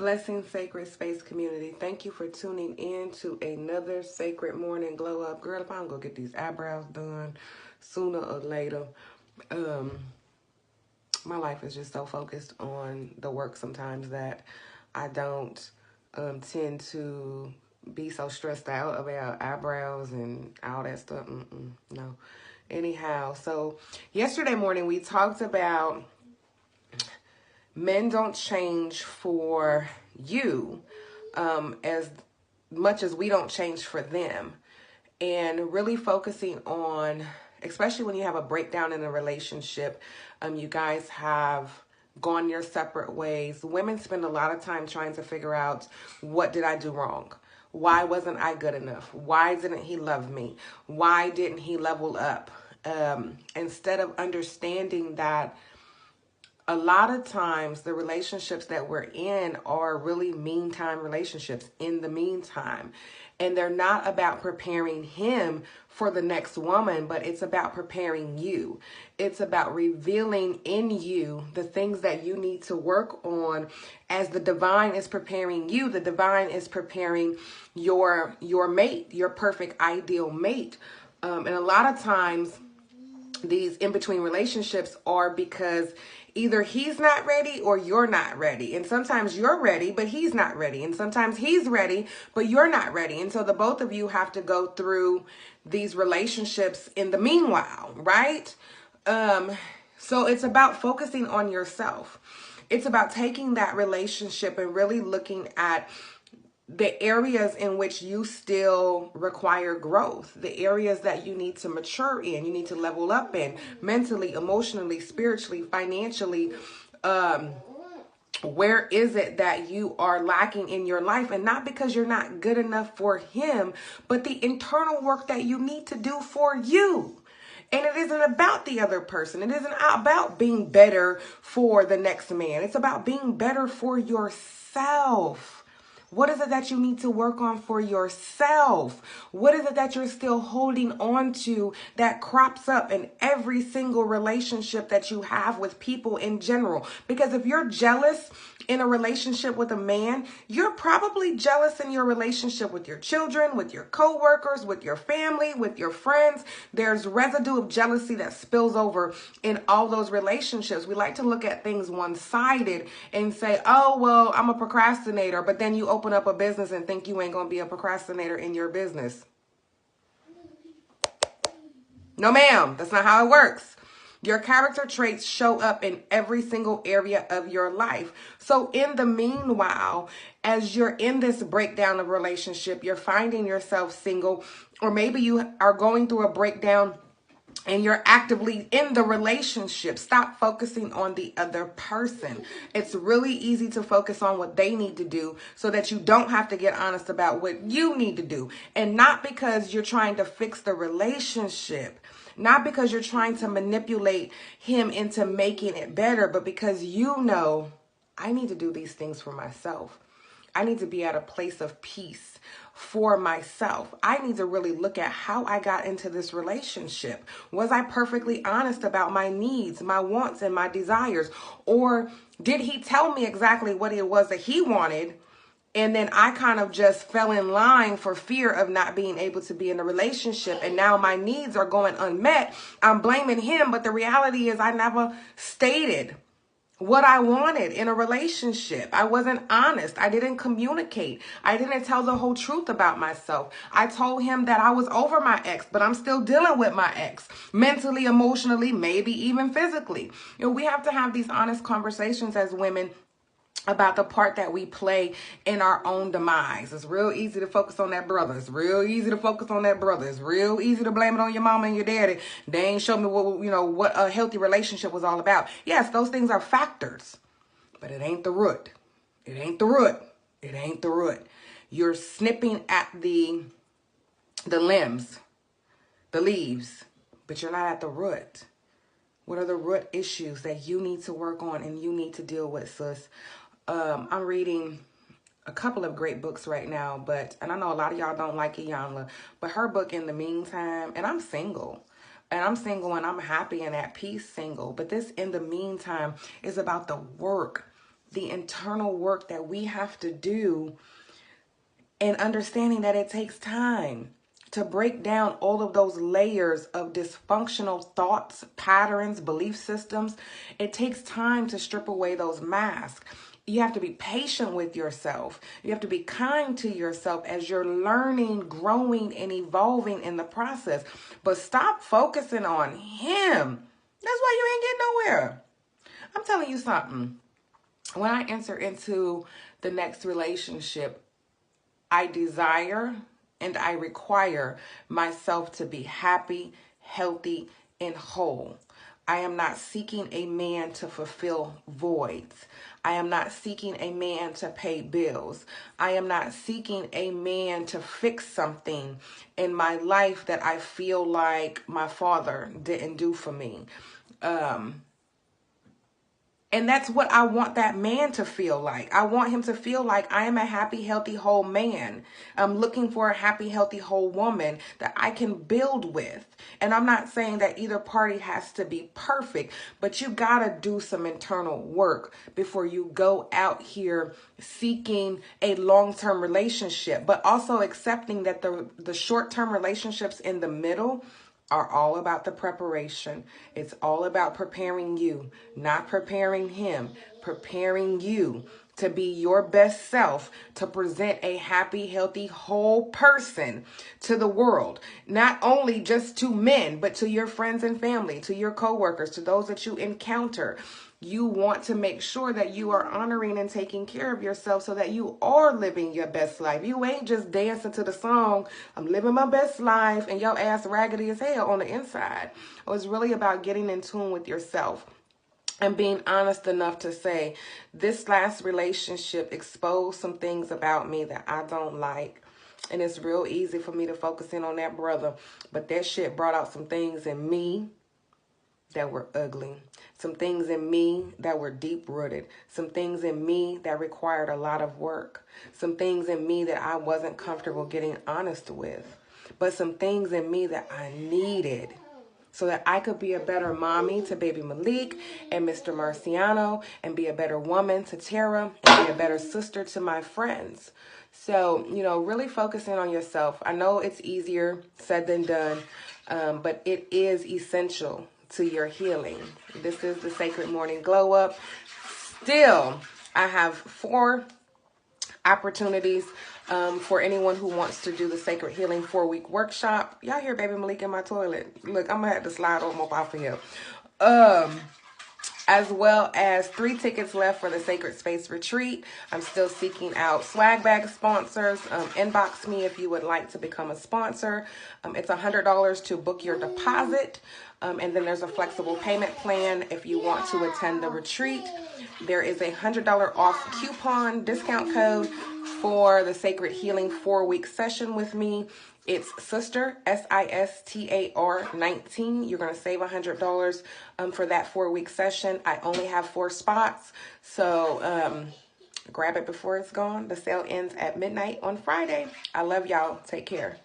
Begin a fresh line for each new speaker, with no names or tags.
Blessing Sacred Space community. Thank you for tuning in to another Sacred Morning Glow Up. Girl, if I don't go get these eyebrows done sooner or later, my life is just so focused on the work sometimes that I don't tend to be so stressed out about eyebrows and all that stuff. No. Anyhow, so yesterday morning we talked about men don't change for you as much as we don't change for them. And really focusing on, especially when you have a breakdown in a relationship, you guys have gone your separate ways. Women spend a lot of time trying to figure out, what did I do wrong? Why wasn't I good enough? Why didn't he love me? Why didn't he level up? Instead of understanding that a lot of times the relationships that we're in are really meantime relationships in the meantime. And they're not about preparing him for the next woman, but it's about preparing you. It's about revealing in you the things that you need to work on. As the divine is preparing you, the divine is preparing your mate, your perfect ideal mate. And a lot of times these in-between relationships are because either he's not ready or you're not ready. And sometimes you're ready, but he's not ready. And sometimes he's ready, but you're not ready. And so the both of you have to go through these relationships in the meanwhile, right? So it's about focusing on yourself. It's about taking that relationship and really looking at the areas in which you still require growth, the areas that you need to mature in, you need to level up in, mentally, emotionally, spiritually, financially. Where is it that you are lacking in your life? And not because you're not good enough for him, but the internal work that you need to do for you. And it isn't about the other person. It isn't about being better for the next man. It's about being better for yourself. What is it that you need to work on for yourself? What is it that you're still holding on to that crops up in every single relationship that you have with people in general? Because if you're jealous in a relationship with a man, you're probably jealous in your relationship with your children, with your coworkers, with your family, with your friends. There's residue of jealousy that spills over in all those relationships. We like to look at things one-sided and say, oh, well, I'm a procrastinator. But then you open up a business and think you ain't going to be a procrastinator in your business. No, ma'am, that's not how it works. Your character traits show up in every single area of your life. So in the meanwhile, as you're in this breakdown of relationship, you're finding yourself single, or maybe you are going through a breakdown and you're actively in the relationship. Stop focusing on the other person. It's really easy to focus on what they need to do so that you don't have to get honest about what you need to do. And not because you're trying to fix the relationship, not because you're trying to manipulate him into making it better, but because you know, I need to do these things for myself. I need to be at a place of peace for myself. I need to really look at how I got into this relationship. Was I perfectly honest about my needs, my wants, and my desires? Or did he tell me exactly what it was that he wanted, and then I kind of just fell in line for fear of not being able to be in a relationship, and now my needs are going unmet? I'm blaming him, but the reality is I never stated what I wanted in a relationship. I wasn't honest. I didn't communicate. I didn't tell the whole truth about myself. I told him that I was over my ex, but I'm still dealing with my ex, mentally, emotionally, maybe even physically. You know, we have to have these honest conversations as women about the part that we play in our own demise. It's real easy to focus on that brother. It's real easy to focus on that brother. It's real easy to blame it on your mama and your daddy. They ain't show me what a healthy relationship was all about. Yes, those things are factors, but it ain't the root. It ain't the root. It ain't the root. You're snipping at the limbs, the leaves, but you're not at the root. What are the root issues that you need to work on and you need to deal with, sis? I'm reading a couple of great books right now, and I know a lot of y'all don't like Iyanla, but her book, In the Meantime, and I'm single. And I'm happy and at peace single. But this In the Meantime is about the work the internal work that we have to do, and understanding that it takes time to break down all of those layers of dysfunctional thoughts, patterns, belief systems. It takes time to strip away those masks. You have to be patient with yourself. You have to be kind to yourself as you're learning, growing, and evolving in the process. But stop focusing on him. That's why you ain't getting nowhere. I'm telling you something. When I enter into the next relationship, I desire and I require myself to be happy, healthy, and whole. I am not seeking a man to fulfill voids. I am not seeking a man to pay bills. I am not seeking a man to fix something in my life that I feel like my father didn't do for me. And that's what I want that man to feel like. I want him to feel like I am a happy, healthy, whole man. I'm looking for a happy, healthy, whole woman that I can build with. And I'm not saying that either party has to be perfect, but you gotta do some internal work before you go out here seeking a long-term relationship, but also accepting that the short-term relationships in the middle are all about the preparation. It's all about preparing you, not preparing him, preparing you to be your best self, to present a happy, healthy, whole person to the world. Not only just to men, but to your friends and family, to your coworkers, to those that you encounter. You want to make sure that you are honoring and taking care of yourself so that you are living your best life. You ain't just dancing to the song, I'm living my best life, and your ass raggedy as hell on the inside. It's really about getting in tune with yourself and being honest enough to say, this last relationship exposed some things about me that I don't like. And it's real easy for me to focus in on that brother, but that shit brought out some things in me that were ugly, some things in me that were deep-rooted, some things in me that required a lot of work, some things in me that I wasn't comfortable getting honest with, but some things in me that I needed so that I could be a better mommy to baby Malik and Mr. Marciano, and be a better woman to Tara, and be a better sister to my friends. So, really focusing on yourself. I know it's easier said than done, but it is essential to your healing. This is the Sacred Morning Glow Up. Still, I have 4 opportunities for anyone who wants to do the Sacred Healing 4-week workshop. Y'all hear baby Malik in my toilet? Look, I'm gonna have to slide over off of here. As well as 3 tickets left for the Sacred Space Retreat. I'm still seeking out swag bag sponsors. Inbox me if you would like to become a sponsor. It's $100 to book your deposit. And then there's a flexible payment plan if you want to attend the retreat. There is a $100 off coupon discount code for the Sacred Healing 4-week session with me. It's Sistar, Sistar 19. You're going to save $100 for that 4-week session. I only have 4 spots, so grab it before it's gone. The sale ends at midnight on Friday. I love y'all. Take care.